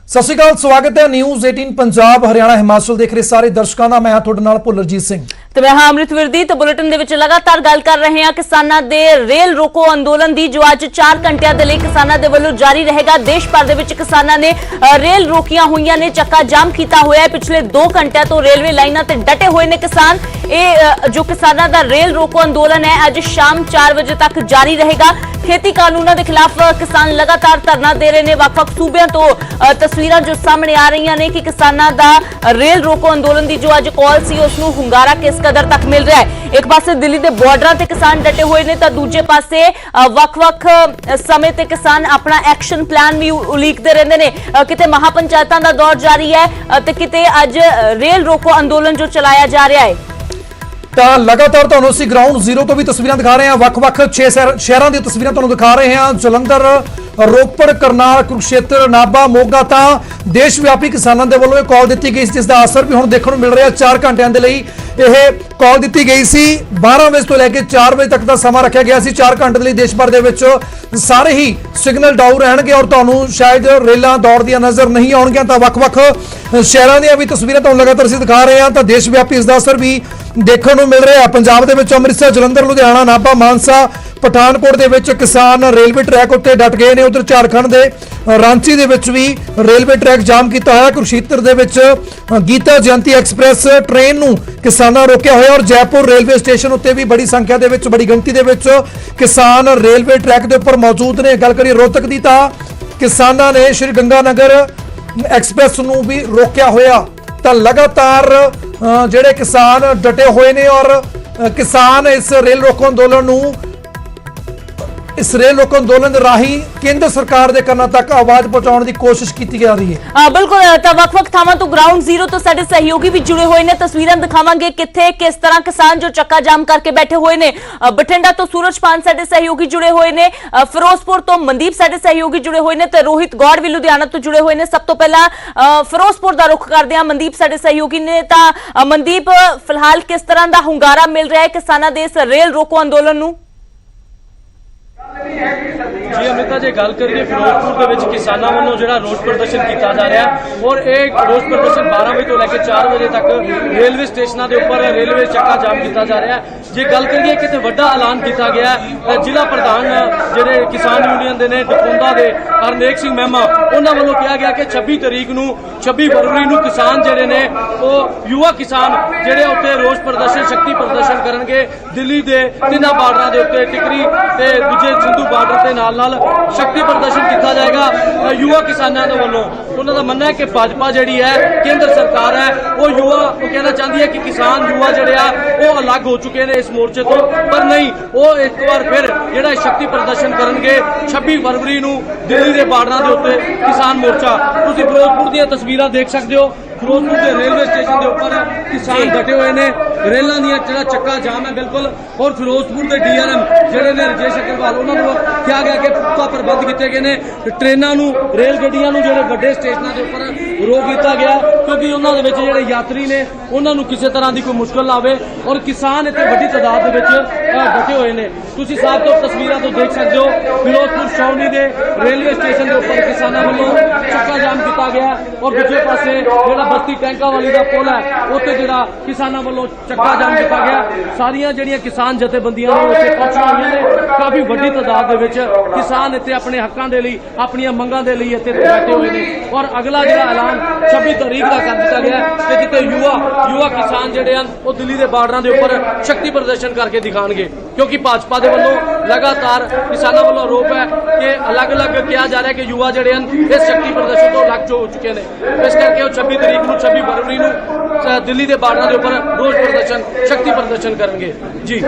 सत श्री अकाल, स्वागत है न्यूज़ 18 पंजाब हरियाणा हिमाचल देख रहे सारे दर्शकों का। मैं हाँ तुहाडे नाल भुल्लरजीत सिंह तो मैं हाँ अमृतवीर दी। तो बुलेटिन दे विच लगातार गल कर रहे हैं किसानां दे रेल रोको अंदोलन दी, जो अज 4 घंटिया दे लई किसानां दे वल्लों जारी रहेगा। देश भर दे विच किसानां ने रेल रोकियां होईयां ने, चक्का जाम कीता होया है। पिछले 2 घंटिया तो रेलवे लाइनां ते डटे हुए ने किसान। जो किसानां दा रेल रोको अंदोलन है अज शाम 4 बजे तक जारी रहेगा। खेती कानूनों के खिलाफ किसान लगातार धरना दे रहे हैं। वख-वख सूबे तो तस्वीरां जो सामने आ रही ने कि किसानां दा रेल रोको अंदोलन की जो अज कॉल सी उसनूं हुंगारा किस कदर तक मिल रहा है। एक पासे दिल्ली के बॉर्डर से किसान डटे हुए ने, तो दूजे पासे वख-वख समय ते किसान अपना एक्शन प्लान भी उलीकते रहंदे ने। किते महापंचायतां दा दौर जारी है ते किते अज रेल रोको अंदोलन जो चलाया जा रहा है। तो लगातार तुहानूं असीं ग्राउंड जीरो तो भी तस्वीरां दिखा रहे हैं। वख-वख 6 शहरों की तस्वीरां तुहानूं दिखा रहे हैं। जलंधर, रोपड़, करनाल, कुरुक्षेत्र, नाभा, मोगा। तो देश व्यापी किसानों के वालों कॉल दी गई, जिसका असर भी हुण देखने को मिल रहा है। 4 घंटिया के लिए यह कॉल दी गई सी। 12 बजे तो लैके 4 बजे तक का समा रखा गया सी। 4 घंटे लिए देश भर के सारे ही सिग्नल डाउन रहणगे और तुहानूं शायद रेलां दौड़दियां नज़र नहीं आउणगियां। तो वख-वख शहरों दी भी तस्वीरां तुहानूं लगातार असीं दिखा रहे हैं। तो देश व्यापी इसका असर भी देखने को मिल रहा है। पंजाब दे विच अमृतसर, जलंधर, लुधियाना, नाभा, मानसा, पठानकोट दे विच किसान रेलवे ट्रैक उत्ते डट गए ने। उधर झारखंड के रांची दे विच भी रेलवे ट्रैक जाम किया होया। कुरुक्षेत्र दे विच गीता जयंती एक्सप्रैस ट्रेन नूं किसानां रोकिया होया और जयपुर रेलवे स्टेशन उत्ते भी बड़ी संख्या दे विच, बड़ी गिणती दे विच किसान रेलवे ट्रैक के उपर मौजूद ने। गल करिए रोहतक दी, तां किसानां ने श्री गंगानगर एक्सप्रैस नूं भी रोकिया होया। तो लगातार ਜਿਹੜੇ किसान डटे हुए ने और किसान इस रेल रोको अंदोलन राही केंद्र सरकार के कन्ना तक आवाज पहुंचाने की कोशिश की जा रही है। बिल्कुल, तो वख-वख थावां तो ग्राउंड जीरो तो साडे सहयोगी भी जुड़े हुए ने। तस्वीरां दिखावांगे किथे किस तरह किसान जो चक्का जाम करके बैठे हुए ने। बठिंडा तो सूरजपान साडे सहयोगी जुड़े हुए ने, फिरोजपुर तो मनदीप साडे सहयोगी जुड़े हुए ने, तो रोहित गौड़ भी लुधियाना तो जुड़े हुए ने। सब तो पहला फिरोजपुर का रुख करते हैं, मनदीप साडे सहयोगी ने। तो मनदीप, फिलहाल किस तरह का हुंगारा मिल रहा है किसानां दे इस रेल रोको अंदोलन नूं? जी अमृता, जो गल करिए फिरोजपुर के किसानों वालों जो रोष प्रदर्शन किया जा रहा है और एक रोष प्रदर्शन 12 बजे तो लैके 4 बजे तक रेलवे स्टेशनों के उपर रेलवे चक्का जाम किया जा रहा है। जो गल करिए कि वड्डा ऐलान किया गया है, जिला प्रधान जोड़े किसान यूनियन के ने डफोंदा के हरनेक सिंह मेहमा, उन्होंने वालों कहा गया कि 26 तरीक नूं 26 फरवरी नूं किसान जोड़े ने वो युवा किसान जोड़े उत्ते रोष प्रदर्शन शक्ति प्रदर्शन करनगे। दिल्ली के 3 बार्डर के उत्ते टिकरी ते दूजे सिंधु बार्डर के नाल शक्ति प्रदर्शन किया जाएगा युवा किसानों के वालों। उन्होंने मनना है कि भाजपा जी है, केंद्र सरकार है, वो युवा वो कहना चाहती है कि किसान युवा जोड़े वो अलग हो चुके हैं इस मोर्चे तो, पर नहीं, वो एक बार फिर जो शक्ति प्रदर्शन करेंगे 26 फरवरी नूं दिल्ली के बार्डर के उत्ते किसान मोर्चा। तुसीं फिरोजपुर दी तस्वीरां देख सकते हो। फिरोजपुर के रेलवे स्टेशन के उपर किसान डटे हुए ने, रेलों दी चक्का जाम है बिल्कुल। और फिरोजपुर के DRM जोड़े ने राजेश अग्रवाल, उन्होंने कहा गया कि पुख्ता प्रबंध किए गए हैं। ट्रेनों रेल गड्डियों जो बड़े स्टेशनों के उपर रोक दिया गया क्योंकि उन्होंने जो यात्री ने उन्होंने किसी तरह की कोई मुश्किल ना आए और किसान इतने बड़ी तादाद डटे हुए हैं। तुसीं साफ तौर तस्वीरां तो देख सकते हो। फिरोजपुर छावनी के रेलवे स्टेशन के उपर किसानों वालों चक्का जाम किया गया और दूसरे पासे जो बस्ती टैंका वाली का पुल है उत्ते जो किसानों वालों चक्का जाम किया गया। सारिया जिहड़ियां किसान जथेबंदियां ने उत्थे पहुंचिया हुई ने, काफ़ी बड़ी तादाद के किसान इत्थे अपने हकों के लिए अपन मंगों के लिए इत्थे बैठे हुए हैं। और अगला जो ऐलान 26 तरीक का कर दिया गया कि जिते युवा किसान जोड़े हैं वो दिल्ली के बार्डर के उपर शक्ति प्रदर्शन करके दिखाएंगे क्योंकि भाजपा के वालों लगातार किसानों वालों आरोप है कि अलग अलग कहा जा रहा है कि युवा जोड़े हैं इस शक्ति प्रदर्शन तो अलग हो चुके हैं। इस करके 26 तरीक को 26 फरवरी को दिल्ली के बार्डर के उपर रोष प्रदर्शन शक्ति प्रदर्शन करेंगे। जी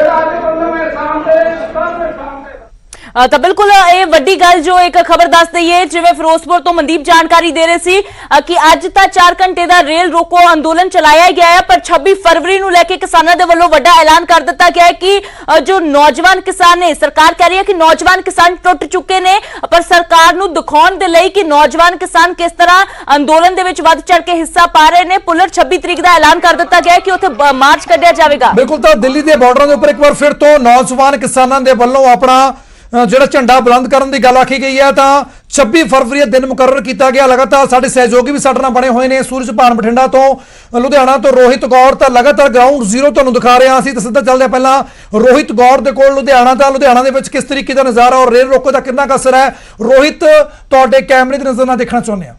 तो बिल्कुल ये वड्डी गल जो एक खबर दस दईए, जिवें फिरोजपुर तो मनदीप जानकारी दे रहे सी कि अज तो 4 घंटे का रेल रोको अंदोलन चलाया गया है, पर 26 फरवरी नूं लैके किसानों के वल्लों वड्डा ऐलान कर दिता गया है कि जो नौजवान किसान ने, सरकार कह रही है कि नौजवान किसान टुट चुके ने, पर सरकार नूं दिखाउण दे लई कि नौजवान किसान किस तरह अंदोलन दे विच वध चढ़ के हिस्सा पा रहे ने, पुलर 26 तरीक का ऐलान कर दिता गया है कि उत्थे मार्च कढ़िया जाएगा। बिल्कुल, तो दिल्ली के बॉर्डर के उपर एक बार फिर तो नौजवान किसानों के वल्लों अपना ਜਿਹੜਾ ਝੰਡਾ ਬੁਲੰਦ ਕਰਨ ਦੀ ਗੱਲ ਆਖੀ ਗਈ ਹੈ ਤਾਂ 26 ਫਰਵਰੀ ਦਾ ਦਿਨ ਮੁਕਰਰ ਕੀਤਾ ਗਿਆ। ਲਗਾਤਾਰ ਸਾਡੇ ਸਹਿਯੋਗੀ ਵੀ ਸਾਡੇ ਨਾਲ ਬਣੇ ਹੋਏ ਨੇ। ਸੂਰਜਭਾਨ ਬਠਿੰਡਾ ਤੋਂ, ਲੁਧਿਆਣਾ ਤੋਂ ਰੋਹਿਤ ਗੌਰ ਤਾਂ ਲਗਾਤਾਰ ਗਰਾਊਂਡ ਜ਼ੀਰੋ ਤੁਹਾਨੂੰ ਦਿਖਾ ਰਹੇ ਹਾਂ ਅਸੀਂ। ਤਾਂ ਸਿੱਧਾ ਚੱਲਦੇ ਹਾਂ ਪਹਿਲਾਂ ਰੋਹਿਤ ਗੌਰ ਦੇ ਕੋਲ। ਲੁਧਿਆਣਾ ਦੇ ਵਿੱਚ ਕਿਸ ਤਰੀਕੇ ਦਾ ਨਜ਼ਾਰਾ ਔਰ ਰੇਲ ਰੋਕੋ ਦਾ ਕਿੰਨਾ ਕੁ ਅਸਰ ਹੈ, ਰੋਹਿਤ ਤੁਹਾਡੇ ਕੈਮਰੇ ਦੀ ਨਜ਼ਰ ਨਾਲ ਦੇਖਣਾ ਚਾਹੁੰਦੇ ਹਾਂ।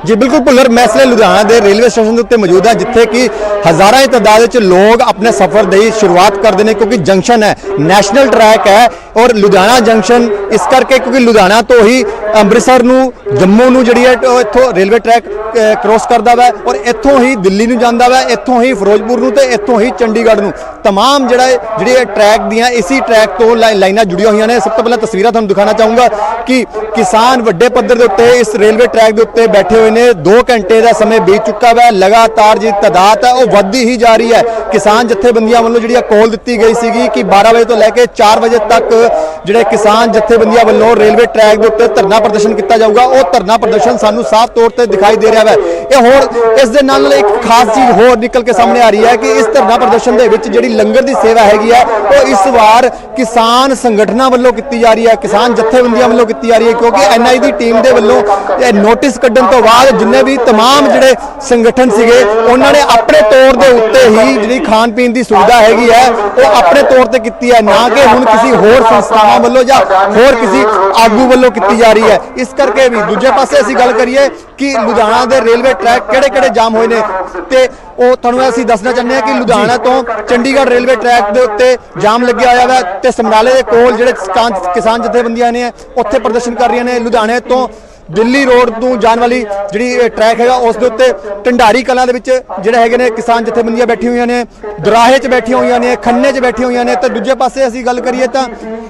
जी बिल्कुल भुल्लर, मैं इसलिए लुधियाना के रेलवे स्टेशन के उत्ते मौजूद है जिथे कि हज़ारों की तादाद में लोग अपने सफ़र की शुरुआत करते हैं, क्योंकि जंक्शन है, नैशनल ट्रैक है और लुधियाना जंक्शन इस करके क्योंकि लुधियाना तो ही अमृतसर नूं जम्मू नूं जिहड़ी है इत्थों रेलवे ट्रैक क्रॉस करता वै और इत्थों ही दिल्ली नूं जांदा वै, इत्थों ही फिरोजपुर नूं ते इत्थों ही चंडीगढ़ नूं। तमाम जिहड़े ट्रैक दियां इसी ट्रैक तो लाइनां जुड़ियां हुई ने। सब तो पहले तस्वीरां तुहानूं दिखाना चाहूँगा कि किसान वड्डे पद्धर दे उत्ते इस रेलवे ट्रैक के उत्ते बैठे हुए ने। 2 घंटे का समय बीत चुका है, लगातार जी तादाद है वो वधदी ही जा रही है। किसान जथेबंदियां वालों जिहड़ी कॉल दी गई सी कि 12 बजे तो लैके 4 बजे तक जिहड़े किसान जथेबंदियां वालों रेलवे ट्रैक के उत्ते धरना प्रदर्शन किया जाऊगा। वो धरना प्रदर्शन सानू साफ तौर पर दिखाई दे रहा है। ये होर इस दे नाल एक खास चीज़ होर निकल के सामने आ रही है कि इस धरना प्रदर्शन दे विच जिहड़ी लंगर की सेवा हैगी है वो इस बार किसान संगठनों वालों की जा रही है, किसान जथेबंदियां वालों की जा रही है, क्योंकि NI दी टीम के वालों नोटिस कड्ढण तो बाद जिन्ने भी तमाम जिहड़े संगठन सीगे उन्होंने अपने तौर के उत्ते ही जिहड़ी खाण पीण की सुविधा हैगी है वो अपने तौर पर की है, ना कि हुण किसी होर संस्थावां वालों या होर किसी आगू वालों की जा रही है। इस करके भी दूजे पासे असीं गल करिए कि लुधियाना के रेलवे ट्रैक किहड़े-किहड़े जाम होए ने ते ਉਹ ਤੁਹਾਨੂੰ ਅਸੀਂ ਦੱਸਣਾ ਚਾਹੁੰਦੇ ਹਾਂ ਕਿ ਲੁਧਿਆਣਾ ਤੋਂ ਚੰਡੀਗੜ੍ਹ ਰੇਲਵੇ ਟਰੈਕ ਦੇ ਉੱਤੇ ਜਾਮ ਲੱਗਿਆ ਹੋਇਆ ਹੈ ਤੇ ਸਮਰਾਲੇ ਦੇ ਕੋਲ ਜਿਹੜੇ ਕਿਸਾਨ ਜਥੇਬੰਦੀਆਂ ਨੇ ਉੱਥੇ ਪ੍ਰਦਰਸ਼ਨ ਕਰ ਰਹੀਆਂ ਨੇ। ਲੁਧਿਆਣੇ ਤੋਂ ਦਿੱਲੀ ਰੋਡ ਤੋਂ ਜਾਣ ਵਾਲੀ ਜਿਹੜੀ ਟਰੈਕ ਹੈਗਾ ਉਸ ਦੇ ਉੱਤੇ ਢੰਡਾਰੀ ਕਲਾਂ ਦੇ ਵਿੱਚ ਜਿਹੜੇ ਹੈਗੇ ਨੇ ਕਿਸਾਨ ਜਥੇਬੰਦੀਆਂ ਬੈਠੀਆਂ ਹੋਈਆਂ ਨੇ, ਦਰਾਹੇ 'ਚ ਬੈਠੀਆਂ ਹੋਈਆਂ ਨੇ, ਖੰਨੇ 'ਚ ਬੈਠੀਆਂ ਹੋਈਆਂ ਨੇ। ਤੇ ਦੂਜੇ ਪਾਸੇ ਅਸੀਂ ਗੱਲ ਕਰੀਏ ਤਾਂ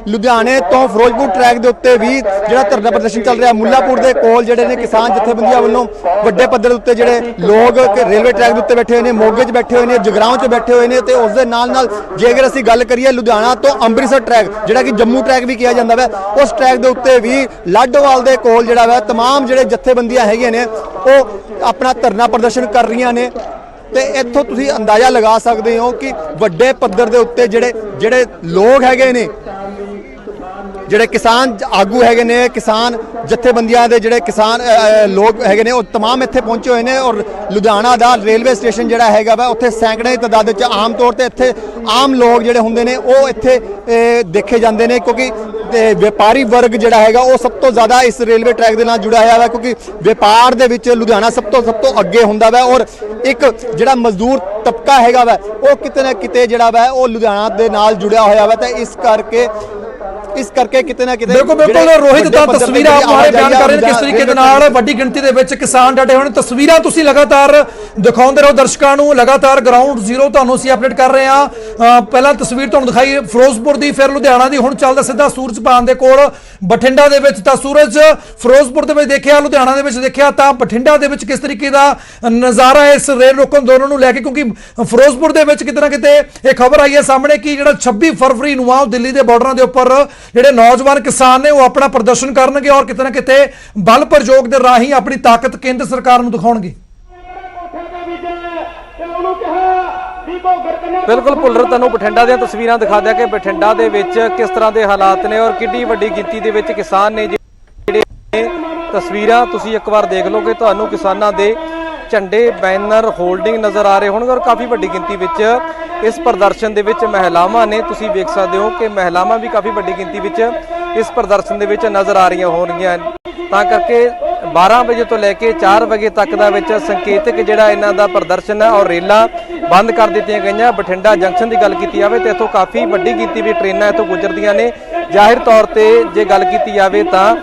ਲੁਧਿਆਣੇ ਤੋਂ ਫਿਰੋਜ਼ਪੁਰ ਟਰੈਕ ਦੇ ਉੱਤੇ ਵੀ ਜਿਹੜਾ ਧਰਨਾ ਪ੍ਰਦਰਸ਼ਨ ਚੱਲ ਰਿਹਾ। ਮੁੱਲਾਪੁਰ ਦੇ ਕੋਲ ਜਿਹੜੇ ਨੇ ਕਿਸਾਨ ਜਥੇਬੰਦੀਆਂ ਵੱਲੋਂ ਵੱਡੇ ਪੱਧਰ ਦੇ ਉੱਤੇ ਜਿਹੜੇ ਲੋਕ ਰੇਲਵੇ ਟਰੈਕ ਦੇ ਉੱਤੇ ਬੈਠੇ ਹੋਏ ਨੇ, ਮੋਗੇ 'ਚ ਬੈਠੇ ਹੋਏ ਨੇ, ਜਗਰਾਓਂ 'ਚ ਬੈਠੇ ਹੋਏ ਨੇ। ਤੇ ਉਸ ਦੇ ਨਾਲ ਜੇਕਰ ਅਸੀਂ ਗੱਲ ਕਰੀਏ ਲੁਧਿਆਣਾ ਤੋਂ ਅੰਮ੍ਰਿਤਸਰ ਟਰੈਕ ਜਿਹੜਾ ਕਿ ਜੰਮੂ ਟਰੈਕ ਵੀ ਕਿਹਾ ਜਾਂਦਾ ਵਾ, ਉਸ ਟਰੈਕ ਦੇ ਉੱਤੇ ਵੀ ਲਾਡੋਵਾਲ ਦੇ ਕੋਲ ਜਿਹੜਾ ਵਾ ਤਮਾਮ ਜਿਹੜੇ ਜਥੇਬੰਦੀਆਂ ਹੈਗੀਆਂ ਨੇ ਉਹ ਆਪਣਾ ਧਰਨਾ ਪ੍ਰਦਰਸ਼ਨ ਕਰ ਰਹੀਆਂ ਨੇ। ਤੇ ਇੱਥੋਂ ਤੁਸੀਂ ਅੰਦਾਜ਼ਾ ਲਗਾ ਸਕਦੇ ਹੋ ਕਿ ਵੱਡੇ ਪੱਧਰ ਦੇ ਉੱਤੇ ਜਿਹੜੇ ਲੋਕ ਹੈਗੇ ਨੇ, ਜਿਹੜੇ ਕਿਸਾਨ ਆਗੂ ਹੈਗੇ ਨੇ, ਕਿਸਾਨ ਜਥੇਬੰਦੀਆਂ ਦੇ ਜਿਹੜੇ ਕਿਸਾਨ ਲੋਕ ਹੈਗੇ ਨੇ ਉਹ तमाम ਇੱਥੇ ਪਹੁੰਚੇ ਹੋਏ ਨੇ। ਔਰ ਲੁਧਿਆਣਾ ਦਾ ਰੇਲਵੇ ਸਟੇਸ਼ਨ ਜਿਹੜਾ ਹੈਗਾ ਵਾ ਉੱਥੇ ਸੈਂਕੜੇ ਦੀ ਤਾਦਾਦ ਵਿੱਚ ਆਮ ਤੌਰ ਤੇ ਇੱਥੇ ਆਮ ਲੋਕ ਜਿਹੜੇ ਹੁੰਦੇ ਨੇ ਉਹ ਇੱਥੇ ਦੇਖੇ ਜਾਂਦੇ ਨੇ, ਕਿਉਂਕਿ ਵਪਾਰੀ ਵਰਗ ਜਿਹੜਾ ਹੈਗਾ ਉਹ ਸਭ ਤੋਂ ਜ਼ਿਆਦਾ ਇਸ ਰੇਲਵੇ ਟਰੈਕ ਦੇ ਨਾਲ ਜੁੜਿਆ ਹੋਇਆ ਹੈ, ਕਿਉਂਕਿ ਵਪਾਰ ਦੇ ਵਿੱਚ ਲੁਧਿਆਣਾ ਸਭ ਤੋਂ ਅੱਗੇ ਹੁੰਦਾ ਵਾ। ਔਰ ਇੱਕ ਜਿਹੜਾ ਮਜ਼ਦੂਰ ਤਬਕਾ ਹੈਗਾ ਵਾ ਉਹ ਕਿਤੇ ਨਾ ਕਿਤੇ ਜਿਹੜਾ ਵਾ ਉਹ ਲੁਧਿਆਣਾ ਦੇ ਨਾਲ ਜੁੜਿਆ ਹੋਇਆ ਵਾ। ਤੇ ਇਸ ਕਰਕੇ ਕਿਤੇ ਨਾ ਕਿਤੇ ਬਿਲਕੁਲ ਰੋਹਿਤ ਦਾ ਤਸਵੀਰਾਂ ਆਪਣੇ ਬਿਆਨ ਕਰ ਰਹੇ ਨੇ ਕਿਸ ਤਰੀਕੇ ਦੇ ਨਾਲ ਵੱਡੀ ਗਿਣਤੀ ਦੇ ਵਿੱਚ ਕਿਸਾਨ ਡਟੇ ਹੋਏ ਨੇ। ਤਸਵੀਰਾਂ ਤੁਸੀਂ ਲਗਾਤਾਰ ਦਿਖਾਉਂਦੇ ਰਹੋ ਦਰਸ਼ਕਾਂ ਨੂੰ, ਲਗਾਤਾਰ ਗਰਾਊਂਡ ਜ਼ੀਰੋ ਤੁਹਾਨੂੰ ਅਸੀਂ ਅਪਡੇਟ ਕਰ ਰਹੇ ਹਾਂ। ਪਹਿਲਾਂ ਤਸਵੀਰ ਤੁਹਾਨੂੰ ਦਿਖਾਈ ਫਿਰੋਜ਼ਪੁਰ ਦੀ, ਫਿਰ ਲੁਧਿਆਣਾ ਦੀ, ਹੁਣ ਚੱਲਦਾ ਸਿੱਧਾ ਸੂਰਜਭਾਨ ਦੇ ਕੋਲ ਬਠਿੰਡਾ ਦੇ ਵਿੱਚ। ਤਾਂ ਸੂਰਜ ਫਿਰੋਜ਼ਪੁਰ ਦੇ ਵਿੱਚ ਦੇਖਿਆ, ਲੁਧਿਆਣਾ ਦੇ ਵਿੱਚ ਦੇਖਿਆ, ਤਾਂ ਬਠਿੰਡਾ ਦੇ ਵਿੱਚ ਕਿਸ ਤਰੀਕੇ ਦਾ ਨਜ਼ਾਰਾ ਹੈ ਇਸ ਰੇਲ ਰੋਕਣ ਅੰਦੋਲਨ ਨੂੰ ਲੈ ਕੇ, ਕਿਉਂਕਿ ਫਿਰੋਜ਼ਪੁਰ ਦੇ ਵਿੱਚ ਕਿਤੇ ਨਾ ਕਿਤੇ ਇਹ ਖਬਰ ਆਈ ਹੈ ਸਾਹਮਣੇ ਕਿ ਜਿਹੜਾ 26 ਫਰਵਰੀ ਨੂੰ ਆ ਦਿੱਲੀ ਦੇ ਬਾਰਡਰਾਂ ਦੇ ਉੱਪਰ ਜਿਹੜੇ ਨੌਜਵਾਨ ਕਿਸਾਨ ਨੇ ਉਹ ਆਪਣਾ ਪ੍ਰਦਰਸ਼ਨ ਕਰਨਗੇ ਔਰ ਕਿਤੇ ਨਾ ਕਿਤੇ ਬਲ ਪ੍ਰਯੋਗ ਦੇ ਰਾਹੀਂ ਆਪਣੀ ਤਾਕਤ ਕੇਂਦਰ ਸਰਕਾਰ ਨੂੰ ਦਿਖਾਉਣਗੇ। ਬਿਲਕੁਲ ਭੁੱਲਰ, ਤੁਹਾਨੂੰ ਬਠਿੰਡਾ ਦੀਆਂ ਤਸਵੀਰਾਂ ਦਿਖਾ ਦਿਆਂ ਕਿ ਬਠਿੰਡਾ ਦੇ ਵਿੱਚ ਕਿਸ ਤਰ੍ਹਾਂ ਦੇ ਹਾਲਾਤ ਨੇ ਔਰ ਕਿੰਨੀ ਵੱਡੀ ਗਿਣਤੀ ਦੇ ਵਿੱਚ ਕਿਸਾਨ ਨੇ। ਜਿਹੜੇ ਤਸਵੀਰਾਂ ਤੁਸੀਂ ਇੱਕ ਵਾਰ ਦੇਖ ਲਓ ਕਿ ਤੁਹਾਨੂੰ ਕਿਸਾਨਾਂ ਦੇ ਝੰਡੇ, ਬੈਨਰ, ਹੋਲਡਿੰਗ ਨਜ਼ਰ ਆ ਰਹੇ ਹੋਣਗੇ ਔਰ ਕਾਫੀ ਵੱਡੀ ਗਿਣਤੀ ਵਿੱਚ ਇਸ ਪ੍ਰਦਰਸ਼ਨ ਦੇ ਵਿੱਚ ਮਹਿਲਾਵਾਂ ਨੇ। ਤੁਸੀਂ ਵੇਖ ਸਕਦੇ ਹੋ ਕਿ ਮਹਿਲਾਵਾਂ ਵੀ ਕਾਫੀ ਵੱਡੀ ਗਿਣਤੀ ਵਿੱਚ ਇਸ ਪ੍ਰਦਰਸ਼ਨ ਦੇ ਵਿੱਚ ਨਜ਼ਰ ਆ ਰਹੀਆਂ ਹੋਣਗੀਆਂ। ਤਾਂ ਕਰਕੇ 12 ਵਜੇ ਤੋਂ ਲੈ ਕੇ 4 ਵਜੇ ਤੱਕ ਦਾ ਵਿੱਚ ਸੰਕੇਤਕ ਜਿਹੜਾ ਇਹਨਾਂ ਦਾ ਪ੍ਰਦਰਸ਼ਨ ਹੈ ਔਰ ਰੇਲਾਂ ਬੰਦ ਕਰ ਦਿੱਤੀਆਂ ਗਈਆਂ। ਬਠਿੰਡਾ ਜੰਕਸ਼ਨ ਦੀ ਗੱਲ ਕੀਤੀ ਜਾਵੇ ਤਾਂ ਇੱਥੋਂ ਕਾਫੀ ਵੱਡੀ ਗਿਣਤੀ ਵਿੱਚ ਟ੍ਰੇਨਾਂ ਇੱਥੋਂ ਗੁਜ਼ਰਦੀਆਂ ਨੇ। ਜ਼ਾਹਿਰ ਤੌਰ ਤੇ ਜੇ ਗੱਲ ਕੀਤੀ ਜਾਵੇ ਤਾਂ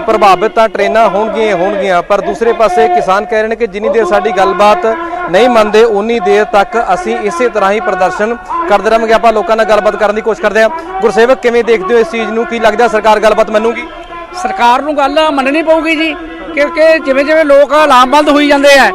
ਪ੍ਰਭਾਵਿਤ ਤਾਂ ਟ੍ਰੇਨਾਂ ਹੋਣਗੀਆਂ, ਪਰ ਦੂਸਰੇ ਪਾਸੇ ਕਿਸਾਨ ਕਹਿ ਰਹੇ ਨੇ ਕਿ ਜਿੰਨੀ ਦੇਰ ਸਾਡੀ ਗੱਲਬਾਤ ਨਹੀਂ ਮੰਨਦੇ ਉਨੀ ਦੇਰ ਤੱਕ ਅਸੀਂ ਇਸੇ ਤਰ੍ਹਾਂ ਹੀ ਪ੍ਰਦਰਸ਼ਨ ਕਰਦੇ ਰਹਾਂਗੇ। ਆਪਾਂ ਲੋਕਾਂ ਨਾਲ ਗੱਲਬਾਤ ਕਰਨ ਦੀ ਕੋਸ਼ਿਸ਼ ਕਰਦੇ ਹਾਂ। ਗੁਰਸੇਵਕ, ਕਿਵੇਂ ਦੇਖਦੇ ਹੋ ਇਸ ਚੀਜ਼ ਨੂੰ? ਕੀ ਲੱਗਦਾ ਸਰਕਾਰ ਗੱਲਬਾਤ ਮੰਨੂਗੀ? ਸਰਕਾਰ ਨੂੰ ਗੱਲ ਮੰਨਣੀ ਪਊਗੀ ਜੀ, ਕਿਉਂਕਿ ਜਿਵੇਂ ਲੋਕ ਲਾਮਬੰਦ ਹੋਈ ਜਾਂਦੇ ਆ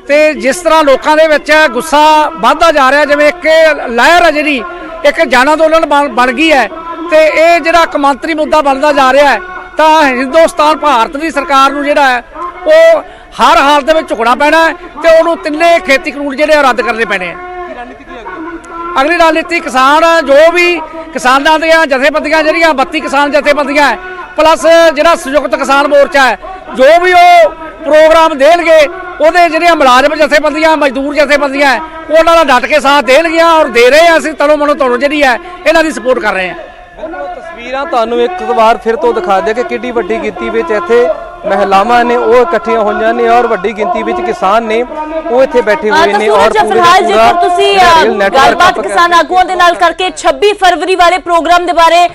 ਤੇ ਜਿਸ ਤਰ੍ਹਾਂ ਲੋਕਾਂ ਦੇ ਵਿੱਚ ਗੁੱਸਾ ਵੱਧਦਾ ਜਾ ਰਿਹਾ, ਜਿਵੇਂ ਇੱਕ ਲਹਿਰ ਹੈ ਜਿਹੜੀ ਇੱਕ ਜਨ ਅੰਦੋਲਨ ਬਣ ਗਈ ਹੈ ਤੇ ਇਹ ਜਿਹੜਾ ਕੌਮਾਂਤਰੀ ਮੁੱਦਾ ਬਣਦਾ ਜਾ ਰਿਹਾ ਹੈ, ਤਾਂ ਹਿੰਦੁਸਤਾਨ ਭਾਰਤ ਦੀ ਸਰਕਾਰ ਨੂੰ ਜਿਹੜਾ ਹੈ ਉਹ ਹਰ ਹਾਲਤ ਦੇ ਵਿੱਚ ਝੁਕਣਾ ਪੈਣਾ ਹੈ ਤੇ ਉਹਨੂੰ ਤਿੰਨੇ ਖੇਤੀ ਕਾਨੂੰਨ ਜਿਹੜੇ ਰੱਦ ਕਰਨੇ ਪੈਣੇ ਆ। ਅਗਲੀ ਰਣਨੀਤੀ ਕਿਸਾਨ ਜੋ ਵੀ ਕਿਸਾਨਾਂ ਦੀਆਂ ਜਥੇਬੰਦੀਆਂ ਜਿਹੜੀਆਂ 32 ਕਿਸਾਨ ਜਥੇਬੰਦੀਆਂ प्लस ਜਿਹੜਾ ਸੰਯੁਕਤ ਕਿਸਾਨ ਮੋਰਚਾ ਹੈ ਜੋ ਵੀ ਉਹ ਪ੍ਰੋਗਰਾਮ ਦੇਣਗੇ ਉਹਦੇ ਜਿਹੜੀਆਂ ਮੁਲਾਜ਼ਮ ਜਥੇਬੰਦੀਆਂ ਮਜ਼ਦੂਰ ਜਥੇਬੰਦੀਆਂ ਹੈ ਉਹਨਾਂ ਦਾ ਡਟ ਕੇ ਸਾਥ ਦੇਣਗੀਆਂ ਔਰ ਦੇ ਰਹੇ ਹਾਂ ਅਸੀਂ ਤਨੋਂ ਮਨੋਂ ਤੁਹਾਨੂੰ ਜਿਹੜੀ ਹੈ ਇਹਨਾਂ ਦੀ ਸਪੋਰਟ ਕਰ ਰਹੇ ਹਾਂ। ਤਸਵੀਰਾਂ ਤੁਹਾਨੂੰ ਇੱਕ ਵਾਰ ਫਿਰ ਤੋਂ ਦਿਖਾ ਦਿਆਂ ਕਿ ਕਿੰਨੀ ਵੱਡੀ ਗਿਣਤੀ ਵਿੱਚ ਇੱਥੇ ਮਹਿਲਾਵਾਂ ਨੇ ਉਹ ਇਕੱਠੀਆਂ ਹੋਈਆਂ ਨੇ ਔਰ ਵੱਡੀ ਗਿਣਤੀ ਵਿੱਚ ਕਿਸਾਨ ਨੇ ਉਹ ਇੱਥੇ ਬੈਠੇ ਹੋਏ ਨੇ ਔਰ ਫਿਲਹਾਲ ਜੇਕਰ ਤੁਸੀਂ ਗੱਲਬਾਤ ਕਿਸਾਨ ਆਗੂਆਂ ਦੇ ਨਾਲ ਕਰਕੇ 26 ਫਰਵਰੀ ਵਾਲੇ ਪ੍ਰੋਗਰਾਮ ਦੇ ਬਾਰੇ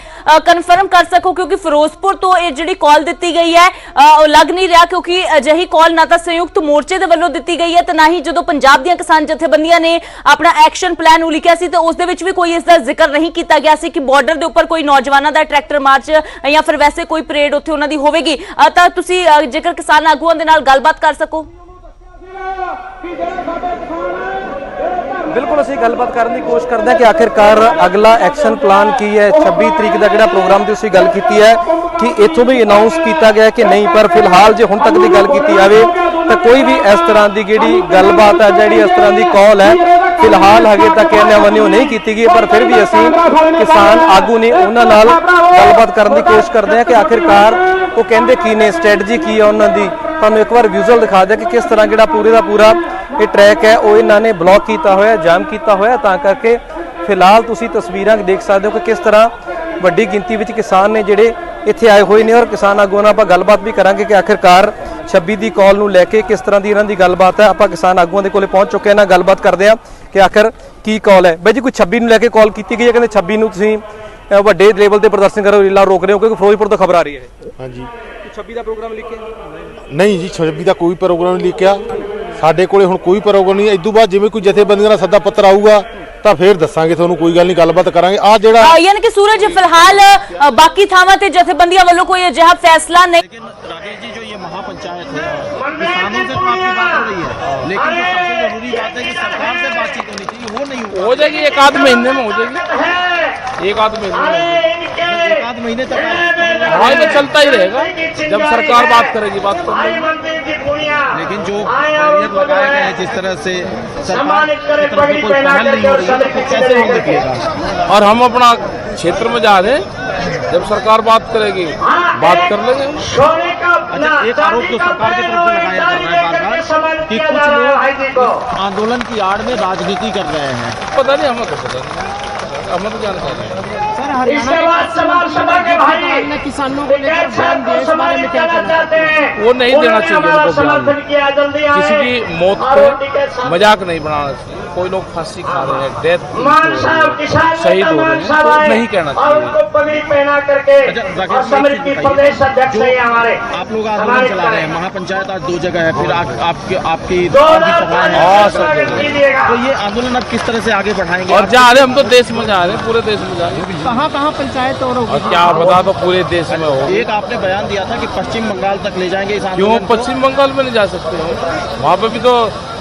ਕਨਫਰਮ ਕਰ ਸਕੋ ਕਿਉਂਕਿ ਫਿਰੋਜ਼ਪੁਰ ਤੋਂ ਇਹ ਜਿਹੜੀ ਕਾਲ ਦਿੱਤੀ ਗਈ ਹੈ ਉਹ ਲੱਗ ਨਹੀਂ ਰਿਹਾ ਕਿਉਂਕਿ ਅਜਿਹੀ ਕਾਲ ਨਾ ਤਾਂ ਸੰਯੁਕਤ ਮੋਰਚੇ ਦੇ ਵੱਲੋਂ ਦਿੱਤੀ ਗਈ ਹੈ ਤੇ ਨਾ ਹੀ ਜਦੋਂ ਪੰਜਾਬ ਦੀਆਂ ਕਿਸਾਨ ਜਥੇਬੰਦੀਆਂ ਨੇ ਆਪਣਾ ਐਕਸ਼ਨ ਪਲਾਨ ਉਲੀਕਿਆ ਸੀ ਤੇ ਉਸ ਦੇ ਵਿੱਚ ਵੀ ਕੋਈ ਇਸ ਦਾ ਜ਼ਿਕਰ ਨਹੀਂ ਕੀਤਾ ਗਿਆ ਸੀ ਕਿ ਬਾਰਡਰ ਦੇ ਉੱਪਰ ਕੋਈ ਨੌਜਵਾਨਾਂ ਦਾ ਟਰੈਕਟਰ ਮਾਰਚ ਜਾਂ ਫਿਰ ਵੈਸੇ ਕੋਈ ਪਰੇਡ ਉੱਥੇ ਉਹਨਾਂ ਦੀ ਹੋਵੇਗੀ। ਤਾਂ ਤੁਸੀਂ ਜੇਕਰ ਕਿਸਾਨ ਆਗੂਆਂ ਦੇ ਨਾਲ ਗੱਲਬਾਤ ਕਰ ਸਕੋ। ਬਿਲਕੁਲ ਅਸੀਂ ਗੱਲਬਾਤ ਕਰਨ ਦੀ ਕੋਸ਼ਿਸ਼ ਕਰਦੇ ਹਾਂ ਕਿ ਆਖਿਰਕਾਰ ਅਗਲਾ ਐਕਸ਼ਨ ਪਲਾਨ ਕੀ ਹੈ। 26 ਤਰੀਕ ਦਾ ਜਿਹੜਾ ਪ੍ਰੋਗਰਾਮ ਦੀ ਤੁਸੀਂ ਗੱਲ ਕੀਤੀ ਹੈ ਕਿ ਇੱਥੋਂ ਵੀ ਅਨਾਉਂਸ ਕੀਤਾ ਗਿਆ ਕਿ ਨਹੀਂ, ਪਰ ਫਿਲਹਾਲ ਜੇ ਹੁਣ ਤੱਕ ਦੀ ਗੱਲ ਕੀਤੀ ਜਾਵੇ ਤਾਂ ਕੋਈ ਵੀ ਇਸ ਤਰ੍ਹਾਂ ਦੀ ਜਿਹੜੀ ਗੱਲਬਾਤ ਹੈ ਜਿਹੜੀ ਇਸ ਤਰ੍ਹਾਂ ਦੀ ਕਾਲ ਹੈ ਫਿਲਹਾਲ ਹਜੇ ਤੱਕ ਇਹਨਾਂ ਵੱਲੋਂ ਨਹੀਂ ਕੀਤੀ ਗਈ। ਪਰ ਫਿਰ ਵੀ ਅਸੀਂ ਕਿਸਾਨ ਆਗੂ ਨੇ ਉਹਨਾਂ ਨਾਲ ਗੱਲਬਾਤ ਕਰਨ ਦੀ ਕੋਸ਼ਿਸ਼ ਕਰਦੇ ਹਾਂ ਕਿ ਆਖਿਰਕਾਰ ਉਹ ਕਹਿੰਦੇ ਕੀ ਨੇ, ਸਟ੍ਰੈਟਜੀ ਕੀ ਹੈ ਉਹਨਾਂ ਦੀ। ਤੁਹਾਨੂੰ ਇੱਕ ਵਾਰ ਵਿਜ਼ੂਅਲ ਦਿਖਾ ਦਿਆਂ ਕਿ ਕਿਸ ਤਰ੍ਹਾਂ ਜਿਹੜਾ ਪੂਰੇ ਦਾ ਪੂਰਾ ਇਹ ਟਰੈਕ ਹੈ ਉਹ ਇਹਨਾਂ ਨੇ ਬਲੌਕ ਕੀਤਾ ਹੋਇਆ, ਜਾਮ ਕੀਤਾ ਹੋਇਆ। ਤਾਂ ਕਰਕੇ ਫਿਲਹਾਲ ਤੁਸੀਂ ਤਸਵੀਰਾਂ ਦੇਖ ਸਕਦੇ ਹੋ ਕਿ ਕਿਸ ਤਰ੍ਹਾਂ ਵੱਡੀ ਗਿਣਤੀ ਵਿੱਚ ਕਿਸਾਨ ਨੇ ਜਿਹੜੇ ਇੱਥੇ ਆਏ ਹੋਏ ਨੇ ਔਰ ਕਿਸਾਨ ਆਗੂਆਂ ਨਾਲ ਆਪਾਂ ਗੱਲਬਾਤ ਵੀ ਕਰਾਂਗੇ ਕਿ ਆਖਿਰਕਾਰ 26 ਦੀ ਕਾਲ ਨੂੰ ਲੈ ਕੇ ਕਿਸ ਤਰ੍ਹਾਂ ਦੀ ਇਹਨਾਂ ਦੀ ਗੱਲਬਾਤ ਹੈ। ਆਪਾਂ ਕਿਸਾਨ ਆਗੂਆਂ ਦੇ ਕੋਲੇ ਪਹੁੰਚ ਚੁੱਕੇ ਹਾਂ, ਨਾਲ ਗੱਲਬਾਤ ਕਰਦੇ ਹਾਂ ਕਿ ਆਖਿਰ ਕੀ ਕਾਲ ਹੈ। ਬਾਈ ਜੀ ਕੋਈ 26 ਨੂੰ ਲੈ ਕੇ ਕਾਲ ਕੀਤੀ ਗਈ ਹੈ, ਕਹਿੰਦੇ 26 ਨੂੰ ਤੁਸੀਂ ਵੱਡੇ ਲੈਵਲ ਤੇ ਪ੍ਰਦਰਸ਼ਨ ਕਰੋ, ਰੀਲਾ ਰੋਕ ਰਹੇ ਹੋ ਕਿਉਂਕਿ ਫਿਰੋਜ਼ਪੁਰ ਤੋਂ ਖਬਰ ਆ ਰਹੀ ਹੈ। ਹਾਂਜੀ 26 ਦਾ ਪ੍ਰੋਗਰਾਮ ਲਿਖਿਆ ਨਹੀਂ ਜੀ, 26 ਦਾ ਕੋਈ ਪ੍ਰੋਗਰਾਮ ਨਹੀਂ ਲਿਖਿਆ ਸਾਡੇ ਕੋਲੇ, ਹੁਣ ਕੋਈ ਪ੍ਰੋਗਰਾਮ ਨਹੀਂ। ਇਸ ਤੋਂ ਬਾਅਦ ਜਿਵੇਂ ਕੋਈ ਜਥੇਬੰਦੀਆਂ ਦਾ ਸੱਦਾ ਪੱਤਰ ਆਊਗਾ ਤਾਂ ਫੇਰ ਦੱਸਾਂਗੇ ਤੁਹਾਨੂੰ, ਕੋਈ ਗੱਲ ਨਹੀਂ, ਗੱਲਬਾਤ ਕਰਾਂਗੇ। ਆ ਜਿਹੜਾ ਯਾਨੀ ਕਿ ਸੂਰਜ ਫਿਲਹਾਲ ਬਾਕੀ ਥਾਵਾਂ ਤੇ ਜਥੇਬੰਦੀਆਂ ਵੱਲੋਂ ਕੋਈ ਅਜਿਹਾ फैसला नहीं। लेकिन राकेश जी जो ये महापंचायत है किसानों से तो आपकी बात हो रही है, लेकिन जो सबसे जरूरी बात है कि सरकार से बातचीत होनी चाहिए, वो नहीं हो जाएगी, एक आध महीने में हो जाएगी, एक आध महीने में, एक आध महीने तक हाँ ये चलता ही रहेगा जब सरकार बात करेगी, बात कर लेगी। लेकिन जो बैरियर लगाए गए हैं जिस तरह से सरकार की तरफ से कोई पहल नहीं हो रही है तो फिर कैसे हम देखिएगा। और हम अपना क्षेत्र में जा रहे हैं, जब सरकार बात करेगी बात कर लेंगे। अच्छा, एक आरोप जो सरकार की तरफ से लगाया जा रहा है बार-बार कि कुछ लोग आंदोलन की आड़ में राजनीति कर रहे हैं। पता नहीं, हमें तो पता नहीं, हमें तो जानकारी है। सर हरियाणा ने किसानों को लेकर बयान दिया, इस बारे में क्या कहना चाहते हैं? वो नहीं देना चाहिए उनको बयान, किसी की मौत पे मजाक नहीं बनाना चाहिए। कोई लोग फांसी खा रहे हैं, डेथ शहीद हो रहे हैं, तो नहीं कहना चाहिए। आप लोग आंदोलन चला रहे हैं, महापंचायत आज 2 जगह है, फिर आपकी सभाएं हैं, तो ये आंदोलन अब किस तरह से आगे बढ़ाएंगे? और जा रहे हम तो देश में जा रहे हैं, पूरे देश में जा रहे हैं। कहाँ कहाँ पंचायत और क्या बता दो, पूरे देश में हो। एक आपने बयान दिया था कि पश्चिम बंगाल तक ले जाएंगे इस क्यों आंदोलन को। पश्चिम बंगाल में नहीं जा सकते हो, वहाँ पे भी तो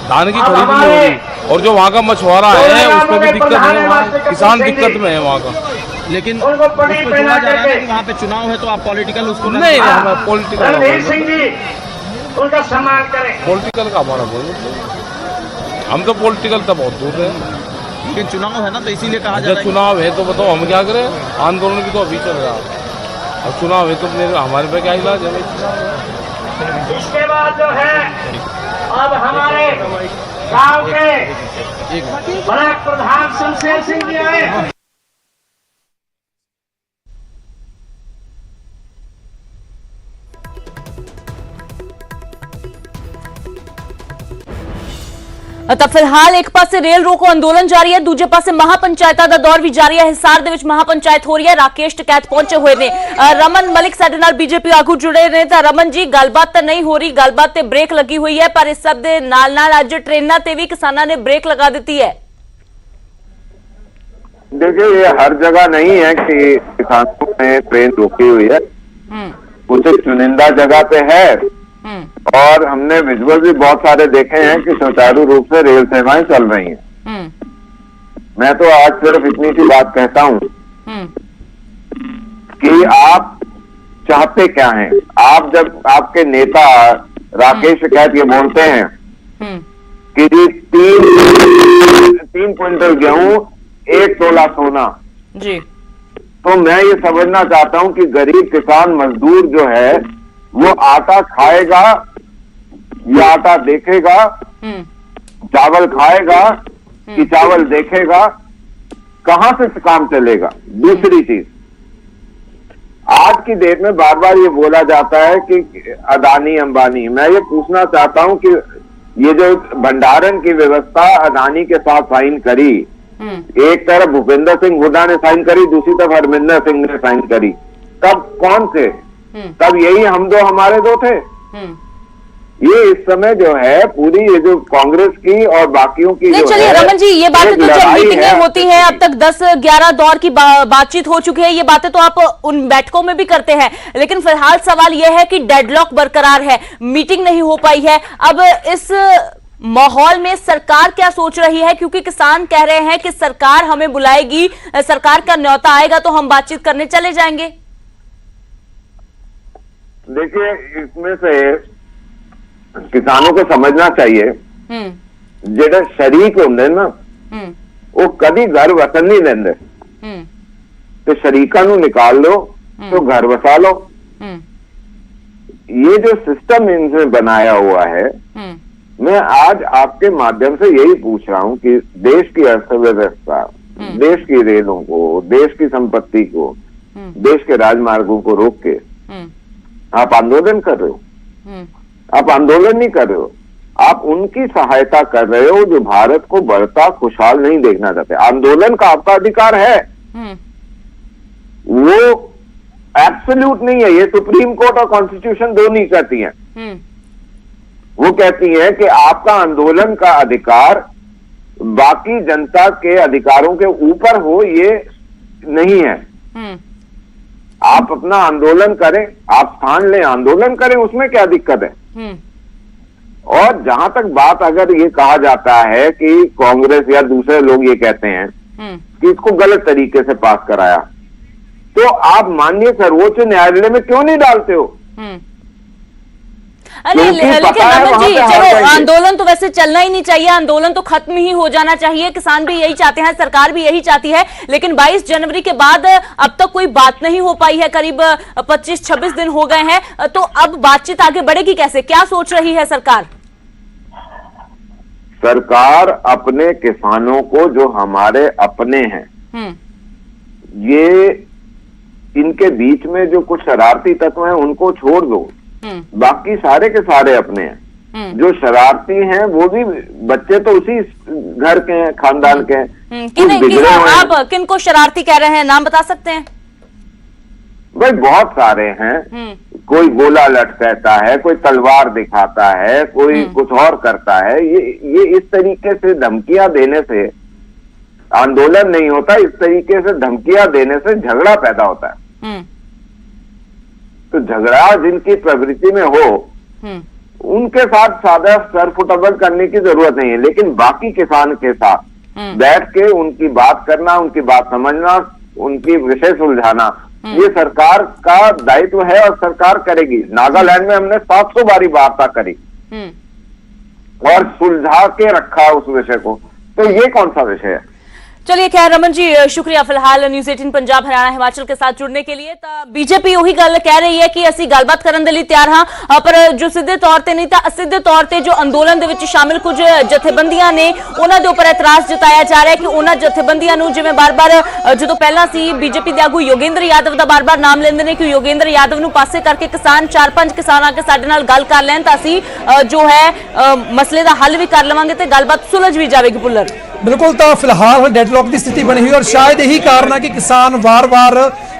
धान की खरीदी नहीं हो रही, और जो वहाँ का मछुआरा है उसमें भी दिक्कत है, वहाँ किसान दिक्कत में है वहाँ का। लेकिन उसको जोड़ा जा रहा है कि वहाँ पे चुनाव है तो आप पॉलिटिकल उसको नहीं, हमें पॉलिटिकल उनका सम्मान करें। पॉलिटिकल का हमारा बोल, हम तो पॉलिटिकल तो बहुत दूर है। लेकिन चुनाव है ना तो इसीलिए कहा जा जब रहा है। चुनाव है तो बताओ हम क्या करें, आंदोलन की तो अभी चल रहा है, और चुनाव है तो हमारे पे क्या इलाज है। इसके बाद जो है अब हमारे गांव के ब्लॉक प्रधान शमशेर सिंह जी आए। ਤਾਂ ਫਿਲਹਾਲ ਇੱਕ ਪਾਸੇ ਰੇਲ ਰੋਕੋ ਅੰਦੋਲਨ ਜਾਰੀ ਹੈ, ਦੂਜੇ ਪਾਸੇ ਮਹਾਪੰਚਾਇਤਾਂ ਦਾ ਦੌਰ ਵੀ ਜਾਰੀ ਹੈ। ਹਿਸਾਰ ਦੇ ਵਿੱਚ ਮਹਾਪੰਚਾਇਤ ਹੋ ਰਹੀ ਹੈ, ਰਾਕੇਸ਼ ਟਕੈਤ ਪਹੁੰਚੇ ਹੋਏ ਨੇ। ਰਮਨ ਮਲਿਕ ਸਾਡੇ ਨਾਲ ਬੀਜੇਪੀ ਆਗੂ ਜੁੜੇ ਨੇ। ਤਾਂ ਰਮਨ ਜੀ, ਗੱਲਬਾਤ ਤਾਂ ਨਹੀਂ ਹੋ ਰਹੀ, ਗੱਲਬਾਤ ਤੇ ਬ੍ਰੇਕ ਲੱਗੀ ਹੋਈ ਹੈ, ਪਰ ਇਸ ਸਭ ਦੇ ਨਾਲ ਅੱਜ ਟ੍ਰੇਨਾਂ ਤੇ ਵੀ ਕਿਸਾਨਾਂ ਨੇ ਬ੍ਰੇਕ ਲਗਾ ਦਿੱਤੀ है। देखिए, ये हर जगह नहीं है कि किसानों ने ट्रेन रोकी हुई है, कुछ चुनिंदा जगह पे है, और हमने विजुअल भी बहुत सारे देखे हैं कि सुचारू रूप से रेल सेवाएं चल रही हैं। मैं तो आज सिर्फ इतनी सी बात कहता हूं कि आप चाहते क्या हैं। आप जब आपके नेता राकेश टिकैत ये बोलते हैं कि 3 क्विंटल गेहूं 1 तोला सोना, जी, तो मैं ये समझना चाहता हूं कि गरीब किसान मजदूर जो है वो आटा खाएगा या आटा देखेगा, चावल खाएगा कि चावल देखेगा, कहां से काम चलेगा। दूसरी चीज, आज की डेट में बार बार ये बोला जाता है कि अदानी अंबानी, मैं ये पूछना चाहता हूं कि ये जो भंडारण की व्यवस्था अदानी के साथ साइन करी, एक तरफ भूपेंद्र सिंह हुड्डा ने साइन करी, दूसरी तरफ हरमिंदर सिंह ने साइन करी, तब कौन थे? तब यही हम दो हमारे दो थे। ये इस समय जो है पूरी ये जो कांग्रेस की और बाकियों की नहीं, चलिए रमन जी, ये बातें तो जब मीटिंगें होती हैं, अब तक 10-11 दौर की बातचीत हो चुकी है, ये बातें तो आप उन बैठकों में भी करते हैं, लेकिन फिलहाल सवाल यह है कि डेडलॉक बरकरार है, मीटिंग नहीं हो पाई है। अब इस माहौल में सरकार क्या सोच रही है, क्योंकि किसान कह रहे हैं कि सरकार हमें बुलाएगी, सरकार का न्योता आएगा तो हम बातचीत करने चले जाएंगे। देखिए, इसमें से किसानों को समझना चाहिए जेड़ा शरीक होंगे ना वो कभी घर वसन नहीं लेंगे, तो शरीका नू निकाल लो तो घर वसा लो। ये जो सिस्टम इनसे बनाया हुआ है, मैं आज आपके माध्यम से यही पूछ रहा हूं कि देश की अर्थव्यवस्था, देश की रेलों को, देश की संपत्ति को, देश के राजमार्गों को रोक के आप आंदोलन कर रहे हो। आप आंदोलन नहीं कर रहे हो, आप उनकी सहायता कर रहे हो जो भारत को बढ़ता खुशहाल नहीं देखना चाहते। आंदोलन का आपका अधिकार है, वो एब्सोल्यूट नहीं है। ये सुप्रीम कोर्ट और कॉन्स्टिट्यूशन दोनों नहीं कहती हैं। वो कहती हैं कि आपका आंदोलन का अधिकार बाकी जनता के अधिकारों के ऊपर हो, ये नहीं है। आप अपना आंदोलन करें, आप स्थान लें, आंदोलन करें, उसमें क्या दिक्कत है। और जहां तक बात अगर ये कहा जाता है कि कांग्रेस या दूसरे लोग ये कहते हैं कि इसको गलत तरीके से पास कराया, तो आप माननीय सर्वोच्च न्यायालय में क्यों नहीं डालते हो? अरे लेकिन रमन जी, चलो आंदोलन तो वैसे चलना ही नहीं चाहिए, आंदोलन तो खत्म ही हो जाना चाहिए। किसान भी यही चाहते हैं, सरकार भी यही चाहती है, लेकिन 22 जनवरी के बाद अब तक कोई बात नहीं हो पाई है। करीब 25-26 दिन हो गए हैं, तो अब बातचीत आगे बढ़ेगी कैसे? क्या सोच रही है सरकार? सरकार अपने किसानों को, जो हमारे अपने हैं, ये इनके बीच में जो कुछ शरारती तत्व हैं उनको छोड़ दो, बाकी सारे के सारे अपने हैं। जो शरारती हैं वो भी बच्चे तो उसी घर के हैं, खानदान के हैं। आप किनको शरारती कह रहे हैं, नाम बता सकते हैं? भाई बहुत सारे हैं। कोई गोला लटकाता है, कोई तलवार दिखाता है, कोई कुछ और करता है। ये इस तरीके से धमकियां देने से आंदोलन नहीं होता, इस तरीके से धमकियां देने से झगड़ा पैदा होता है। तो झगड़ा जिनकी प्रवृत्ति में हो उनके साथ सादा सर फुटबल करने की जरूरत नहीं है, लेकिन बाकी किसान के साथ बैठ के उनकी बात करना, उनकी बात समझना, उनकी विषय सुलझाना, ये सरकार का दायित्व है और सरकार करेगी। नागालैंड में हमने 700 बारी वार्ता करी और सुलझा के रखा उस विषय को, तो ये कौन सा विषय है? चलिए खैर रमन जी, शुक्रिया फिलहाल न्यूज़ 18 पंजाब हरियाणा हिमाचल के साथ जुड़ने के लिए। बीजेपी ਉਹੀ ਗੱਲ ਕਹਿ ਰਹੀ ਹੈ ਕਿ ਅਸੀਂ ਗੱਲਬਾਤ ਕਰਨ ਦੇ ਲਈ ਤਿਆਰ ਹਾਂ, ਪਰ ਜੋ ਸਿੱਧੇ ਤੌਰ ਤੇ ਨਹੀਂ ਤਾਂ ਅਸਿੱਧੇ ਤੌਰ ਤੇ ਜੋ ਅੰਦੋਲਨ ਦੇ ਵਿੱਚ ਸ਼ਾਮਿਲ ਕੁਝ ਜਥੇਬੰਦੀਆਂ ਨੇ ਉਹਨਾਂ ਦੇ ਉੱਪਰ ਇਤਰਾਜ਼ ਜਤਾਇਆ ਜਾ ਰਿਹਾ ਹੈ ਕਿ ਉਹਨਾਂ ਜਥੇਬੰਦੀਆਂ ਨੂੰ, ਜਿਵੇਂ ਬਾਰ-ਬਾਰ ਜਦੋਂ ਪਹਿਲਾਂ ਸੀ ਬੀਜੇਪੀ ਦੇ ਆਗੂ ਯੋਗੇਂਦਰ ਯਾਦਵ ਦਾ ਬਾਰ-ਬਾਰ ਨਾਮ ਲੈਂਦੇ ਨੇ ਕਿ ਯੋਗੇਂਦਰ ਯਾਦਵ ਨੂੰ ਪਾਸੇ ਕਰਕੇ ਕਿਸਾਨ 4-5 ਕਿਸਾਨ ਆ ਕੇ ਸਾਡੇ ਨਾਲ ਗੱਲ ਕਰ ਲੈਣ ਤਾਂ ਅਸੀਂ ਜੋ ਹੈ ਮਸਲੇ ਦਾ ਹੱਲ ਵੀ ਕਰ ਲਵਾਂਗੇ ਤੇ ਗੱਲਬਾਤ ਸੁਲਝ ਵੀ ਜਾਵੇਗੀ। ਪੁੱਲਰ बिल्कुल, तो फिलहाल डेडलॉक की स्थिति बनी हुई और शायद यही कारण है कि किसान वार-वार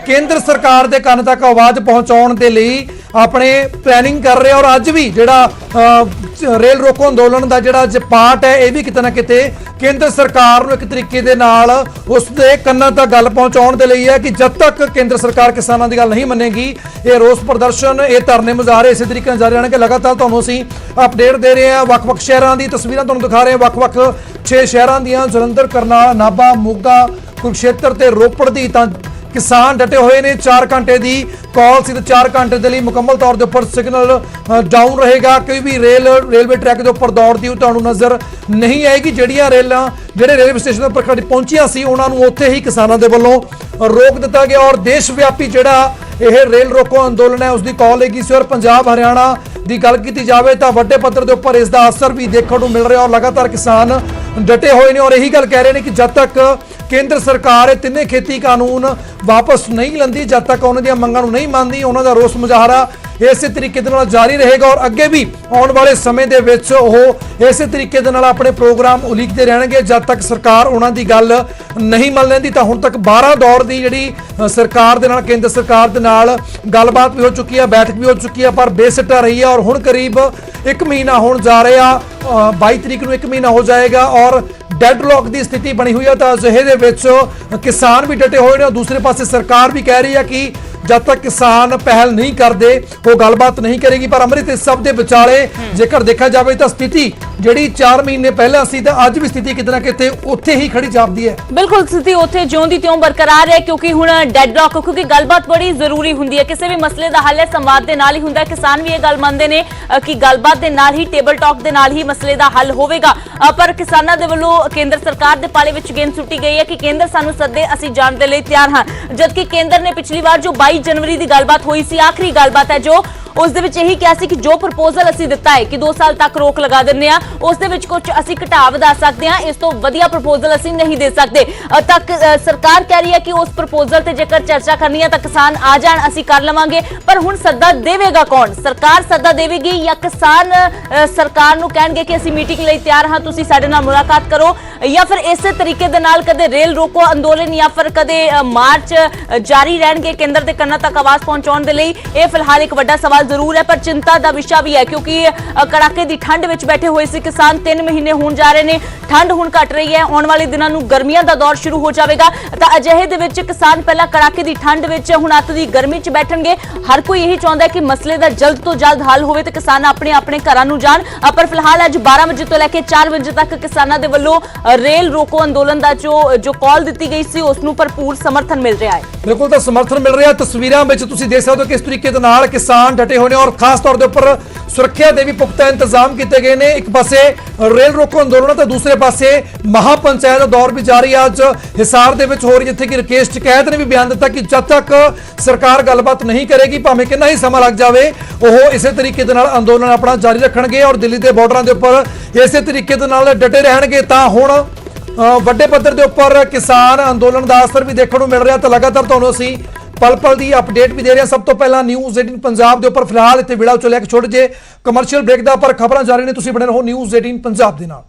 केंद्र सरकार के कान तक आवाज़ पहुंचाने के लिए अपने प्लैनिंग कर रहे हैं। और अज भी जिहड़ा रेल रोको अंदोलन का जिहड़ा पार्ट है, यह भी किते ना किते केंद्र सरकार नूं एक तरीके दे नाल उसके कन्नां तक गल पहुंचाउण दे लई है कि जब तक केंद्र सरकार किसानों की गल नहीं मनेगी, ये रोस प्रदर्शन, ये धरने मुजाहरे इस तरीके नाल जारी रहणगे। लगातार तुहानूं असीं अपडेट दे रहे हैं, वक्-वक् शहरां दी तस्वीरां तुहानूं दिखा रहे हैं, वक्-वक् 6 शहरां दीआं, जलंधर, करनाल, नाभा, मोगा, कुरुक्षेत्र ते रोपड़ दी। तां ਕਿਸਾਨ ਡਟੇ ਹੋਏ ਨੇ। 4 ਘੰਟੇ ਦੀ ਕਾਲ ਸੀ ਤੇ 4 ਘੰਟੇ ਦੇ ਲਈ ਮੁਕੰਮਲ ਤੌਰ ਦੇ ਉੱਪਰ ਸਿਗਨਲ ਡਾਊਨ ਰਹੇਗਾ। ਕੋਈ ਵੀ ਰੇਲਵੇ ਟਰੈਕ ਦੇ ਉੱਪਰ ਦੌੜਦੀ ਤੁਹਾਨੂੰ ਨਜ਼ਰ ਨਹੀਂ ਆਏਗੀ। ਜਿਹੜੀਆਂ ਰੇਲਾਂ ਜਿਹੜੇ ਰੇਲਵੇ ਸਟੇਸ਼ਨ ਉੱਪਰ ਪਹੁੰਚੀਆਂ ਸੀ ਉਹਨਾਂ ਨੂੰ ਉੱਥੇ ਹੀ ਕਿਸਾਨਾਂ ਦੇ ਵੱਲੋਂ ਰੋਕ ਦਿੱਤਾ ਗਿਆ ਔਰ ਦੇਸ਼ ਵਿਆਪੀ ਜਿਹੜਾ ਇਹ ਰੇਲ ਰੋਕੋ ਅੰਦੋਲਨ ਹੈ ਉਸ ਦੀ ਕਾਲ ਲੱਗੀ ਸੀ। ਔਰ ਪੰਜਾਬ ਹਰਿਆਣਾ ਦੀ ਗੱਲ ਕੀਤੀ ਜਾਵੇ ਤਾਂ ਵੱਡੇ ਪੱਧਰ ਦੇ ਉੱਪਰ ਇਸ ਦਾ ਅਸਰ ਵੀ ਦੇਖਣ ਨੂੰ ਮਿਲ ਰਿਹਾ ਔਰ ਲਗਾਤਾਰ ਕਿਸਾਨ ਡਟੇ ਹੋਏ ਨੇ ਔਰ ਇਹੀ ਗੱਲ ਕਹਿ ਰਹੇ ਨੇ ਕਿ ਜਦ ਤੱਕ ਕੇਂਦਰ ਸਰਕਾਰ ਇਹ ਤਿੰਨੇ ਖੇਤੀ ਕਾਨੂੰਨ ਵਾਪਸ ਨਹੀਂ ਲੈਂਦੀ, ਜਦ ਤੱਕ ਉਹਨਾਂ ਦੀਆਂ ਮੰਗਾਂ ਨੂੰ ਨਹੀਂ ਮੰਨਦੀ, ਉਹਨਾਂ ਦਾ ਰੋਸ ਮੁਜ਼ਾਹਰਾ ਇਸੇ ਤਰੀਕੇ ਦੇ ਨਾਲ ਜਾਰੀ ਰਹੇਗਾ ਔਰ ਅੱਗੇ ਵੀ ਆਉਣ ਵਾਲੇ ਸਮੇਂ ਦੇ ਵਿੱਚ ਉਹ ਇਸੇ ਤਰੀਕੇ ਦੇ ਨਾਲ ਆਪਣੇ ਪ੍ਰੋਗਰਾਮ ਉਲੀਕਦੇ ਰਹਿਣਗੇ ਜਦ ਤੱਕ ਸਰਕਾਰ ਉਹਨਾਂ ਦੀ ਗੱਲ ਨਹੀਂ ਮੰਨ ਲੈਂਦੀ। ਤਾਂ ਹੁਣ ਤੱਕ 12 ਦੌਰ ਦੀ ਜਿਹੜੀ ਸਰਕਾਰ ਦੇ ਨਾਲ ਕੇਂਦਰ ਸਰਕਾਰ ਦੇ ਨਾਲ ਗੱਲਬਾਤ ਵੀ ਹੋ ਚੁੱਕੀ ਹੈ, ਬੈਠਕ ਵੀ ਹੋ ਚੁੱਕੀ ਹੈ, ਪਰ ਬੇਸਿੱਟਾ ਰਹੀ ਹੈ ਔਰ ਹੁਣ ਕਰੀਬ 1 ਮਹੀਨਾ ਹੋਣ ਜਾ ਰਿਹਾ। 22 ਤਰੀਕ ਨੂੰ 1 ਮਹੀਨਾ ਹੋ ਜਾਏਗਾ ਔਰ ਡੈਡਲੌਕ ਦੀ ਸਥਿਤੀ ਬਣੀ ਹੋਈ ਹੈ। ਤਾਂ ਅਜਿਹੇ ਦੇ ਵਿੱਚ ਕਿਸਾਨ ਵੀ ਡਟੇ ਹੋਏ ਨੇ ਔਰ ਦੂਸਰੇ ਪਾਸੇ ਸਰਕਾਰ ਵੀ ਕਹਿ ਰਹੀ ਹੈ ਕਿ ਜਦ ਤੱਕ ਕਿਸਾਨ ਪਹਿਲ ਨਹੀਂ ਕਰਦੇ ਉਹ ਗੱਲਬਾਤ ਨਹੀਂ ਕਰੇਗੀ। ਪਰ ਅੰਮ੍ਰਿਤ ਇਸ ਸਭ ਦੇ ਵਿਚਾਲੇ ਜੇਕਰ ਦੇਖਿਆ ਜਾਵੇ ਤਾਂ ਸਥਿਤੀ ਜਿਹੜੀ 4 ਮਹੀਨੇ ਪਹਿਲਾਂ ਸੀ ਤਾਂ ਅੱਜ ਵੀ ਸਥਿਤੀ ਕਿਤੇ ਨਾ ਕਿਤੇ ਉੱਥੇ ਹੀ ਖੜੀ ਜਾਪਦੀ ਹੈ। ਬਿਲਕੁਲ ਸਥਿਤੀ ਉੱਥੇ ਜਿਉਂ ਦੀ ਤਿਉਂ ਬਰਕਰਾਰ ਹੈ ਕਿਉਂਕਿ ਹੁਣ ਡੈਡਲੌਕ, ਕਿਉਂਕਿ ਗੱਲਬਾਤ ਬੜੀ ਜ਼ਰੂਰੀ ਹੁੰਦੀ ਹੈ। ਕਿਸੇ ਵੀ ਮਸਲੇ ਦਾ ਹੱਲ ਸੰਵਾਦ ਦੇ ਨਾਲ ਹੀ ਹੁੰਦਾ ਹੈ। ਕਿਸਾਨ ਵੀ ਇਹ ਗੱਲ ਮੰਨਦੇ ਨੇ ਕਿ ਗੱਲਬਾਤ ਦੇ ਨਾਲ ਹੀ, ਟੇਬਲ ਟਾਕ ਦੇ ਨਾਲ ਹੀ ਮਸਲੇ ਦਾ ਹੱਲ ਹੋਵੇਗਾ। ਪਰ ਕਿਸਾਨਾਂ ਦੇ ਵੱਲੋਂ ਕੇਂਦਰ ਸਰਕਾਰ ਦੇ ਪਾਲੇ ਵਿੱਚ ਗੇਂਦ ਸੁੱਟੀ ਗਈ ਹੈ ਕਿ ਕੇਂਦਰ ਸਾਨੂੰ ਸੱਦੇ, ਅਸੀਂ ਜਾਣ ਦੇ ਲਈ ਤਿਆਰ ਹਾਂ। ਜਦਕਿ ਕੇਂਦਰ ਨੇ ਪਿਛਲੀ ਵਾਰ ਜੋ 22 जनवरी की गलबात हुई सी, आखिरी गलबात है जो उस दे विच यही कहा सी कि जो प्रपोजल असीं दिता है कि 2 साल तक रोक लगा दिंदे आ, उस दे विच कुछ असीं घटा वधा सकदे हां, इस तो वधिया प्रपोजल असीं नहीं दे सकदे। तक सरकार कह रही है कि उस प्रपोजल ते जेकर चर्चा करनी है तां किसान आ जाण, असीं कर लवांगे। पर हुण सद्दा देवेगा कौन? सरकार सद्दा देवेगी या किसान सरकार नूं कहणगे कि असीं मीटिंग लई तैयार हां, तुसीं साडे नाल मुलाकात करो, या फिर इसे तरीके दे नाल कदे रेल रोको अंदोलन या फिर कदे मार्च जारी रहणगे केंद्र दे कन्नां तक आवाज़ पहुंचाउण दे लई। इह फिलहाल एक वड्डा सवाल जरूर है पर चिंता का विषय भी है क्योंकि कड़ाके की ठंड में बैठे हुए सी किसान। 3 महीने होण जा रहे हैं, ठंड हुण घट रही है, आने वाले दिनों में गर्मियों का दौर शुरू हो जाएगा। तो अजिहे दे विच किसान पहला कड़ाके की ठंड में हुण अत की गर्मी च बैठणगे। हर कोई यही चाहता है कि मसले का जल्द तो जल्द हल होवे ते किसान अपने अपने घरां नूं जाण। पर फिलहाल अज 12 बजे तो लैके 4 बजे तक किसानां दे वल्लों रेल रोको अंदोलन का जो कॉल दी गई सी उसनूं भरपूर समर्थन मिल रहा है। बिल्कुल तो समर्थन मिल रहा है। तस्वीरां विच तुसीं देख सकते हो किस तरीके दे नाल किसान डटे हुए हैं और खास तौर के उपर सुरक्षा के भी पुख्ता इंतजाम किए गए हैं। एक पासे रेल रोको अंदोलन तो दूसरे पासे महापंचायत का दौर भी जारी है। अज हिसार दे विच हो रही जिथे कि राकेश टिकैत ने भी बयान दिता कि जब तक सरकार गलबात नहीं करेगी भावें कितना ही समा लग जाए वह इस तरीके दे नाल अंदोलन अपना जारी रखणगे और दिल्ली के बॉर्डर के उपर इस तरीके दे नाल डटे रहणगे। तां हुण ਵੱਡੇ पद्धर के उपर किसान अंदोलन का असर भी देखने को मिल रहा। तो लगातार तुहानूं असीं पल पल की अपडेट भी दे रहे हैं। सब तो पहला न्यूज़ 18 पंजाब के उपर फिलहाल इत्थे विड़ा चलिया कि छोटे जे कमर्शियल ब्रेक दा पर खबरां जारी ने, तुसीं बने रहो न्यूज़ 18 पंजाब दे नाल।